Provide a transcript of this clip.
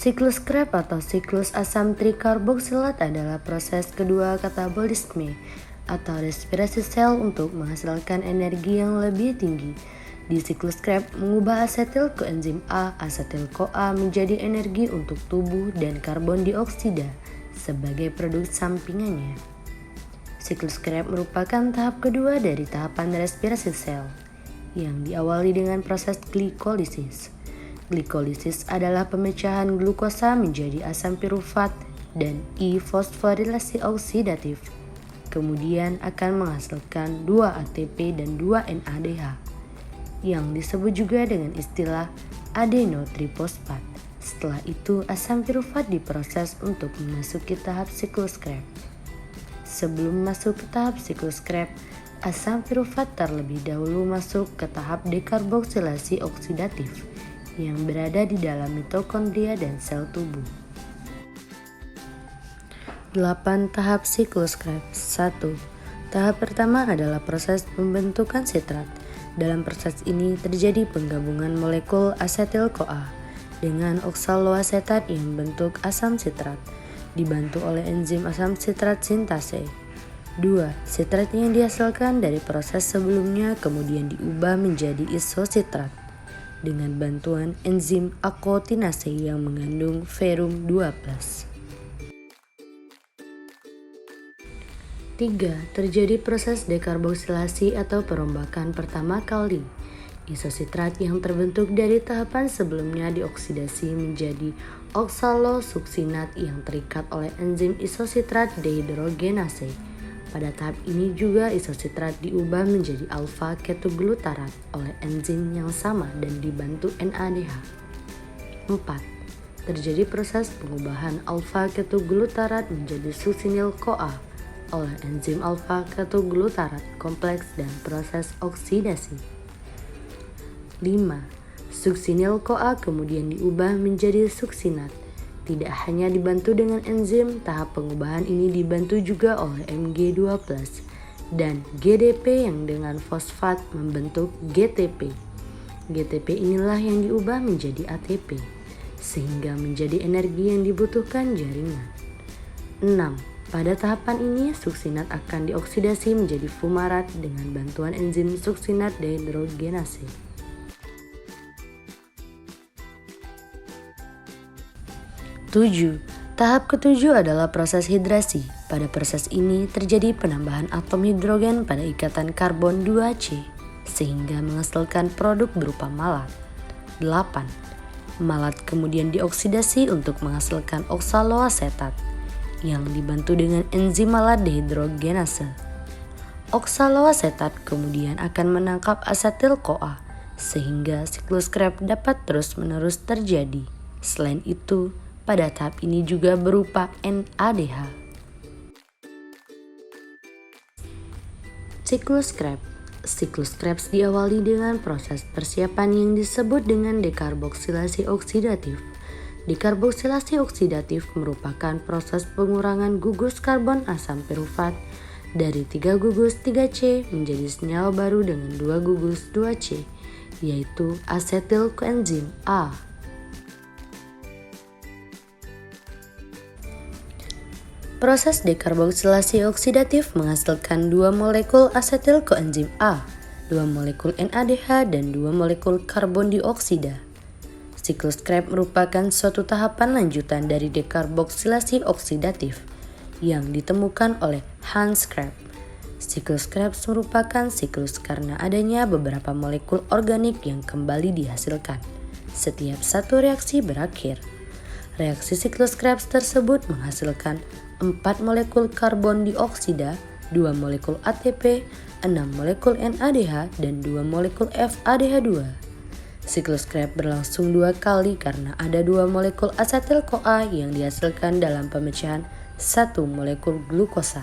Siklus Krebs atau siklus asam trikarboksilat adalah proses kedua katabolisme atau respirasi sel untuk menghasilkan energi yang lebih tinggi. Di siklus Krebs mengubah asetil koenzim A, asetil-CoA menjadi energi untuk tubuh dan karbon dioksida sebagai produk sampingannya. Siklus Krebs merupakan tahap kedua dari tahapan respirasi sel yang diawali dengan proses glikolisis. Glikolisis adalah pemecahan glukosa menjadi asam pirufat dan I-fosforilasi oksidatif. Kemudian akan menghasilkan 2 ATP dan 2 NADH yang disebut juga dengan istilah adenotrifosfat. Setelah itu asam pirufat diproses untuk memasuki tahap siklus Krebs. Sebelum masuk ke tahap siklus Krebs, asam pirufat terlebih dahulu masuk ke tahap dekarboksilasi oksidatif yang berada di dalam mitokondria dan sel tubuh. 8 tahap siklus Krebs. 1. Tahap pertama adalah proses pembentukan sitrat. Dalam proses ini terjadi penggabungan molekul asetil-CoA dengan oksaloasetat yang membentuk asam sitrat, dibantu oleh enzim asam sitrat sintase. 2. Sitrat yang dihasilkan dari proses sebelumnya kemudian diubah menjadi isositrat dengan bantuan enzim akotinase yang mengandung ferum 2+. 3. Terjadi proses dekarboksilasi atau perombakan pertama kali. Isositrat yang terbentuk dari tahapan sebelumnya dioksidasi menjadi oksalosuksinat yang terikat oleh enzim isositrat dehidrogenase. Pada tahap ini juga isositrat diubah menjadi alfa-ketoglutarat oleh enzim yang sama dan dibantu NADH. 4. Terjadi proses pengubahan alfa-ketoglutarat menjadi suksinil-CoA oleh enzim alfa-ketoglutarat kompleks dan proses oksidasi. 5. Suksinil-CoA kemudian diubah menjadi suksinat. Tidak hanya dibantu dengan enzim, tahap pengubahan ini dibantu juga oleh Mg2+ dan GDP yang dengan fosfat membentuk GTP. GTP inilah yang diubah menjadi ATP, sehingga menjadi energi yang dibutuhkan jaringan. 6. Pada tahapan ini, suksinat akan dioksidasi menjadi fumarat dengan bantuan enzim suksinat dehidrogenase. 7. Tahap ketujuh adalah proses hidrasi. Pada proses ini terjadi penambahan atom hidrogen pada ikatan karbon 2C sehingga menghasilkan produk berupa malat. 8. Malat kemudian dioksidasi untuk menghasilkan oksaloasetat yang dibantu dengan enzim malat dehidrogenase. Oksaloasetat kemudian akan menangkap asetil-CoA sehingga siklus Krebs dapat terus-menerus terjadi. Selain itu, pada tahap ini juga berupa NADH. Siklus Krebs. Siklus Krebs diawali dengan proses persiapan yang disebut dengan dekarboksilasi oksidatif. Dekarboksilasi oksidatif merupakan proses pengurangan gugus karbon asam pirufat dari 3 gugus 3C menjadi senyawa baru dengan 2 gugus 2C, yaitu asetil koenzim A. Proses dekarboksilasi oksidatif menghasilkan 2 molekul asetil koenzim A, 2 molekul NADH, dan 2 molekul karbon dioksida. Siklus Krebs merupakan suatu tahapan lanjutan dari dekarboksilasi oksidatif yang ditemukan oleh Hans Krebs. Siklus Krebs merupakan siklus karena adanya beberapa molekul organik yang kembali dihasilkan setiap satu reaksi berakhir. Reaksi siklus Krebs tersebut menghasilkan 4 molekul karbon dioksida, 2 molekul ATP, 6 molekul NADH, dan 2 molekul FADH2. Siklus Krebs berlangsung 2 kali karena ada 2 molekul asetil-CoA yang dihasilkan dalam pemecahan 1 molekul glukosa.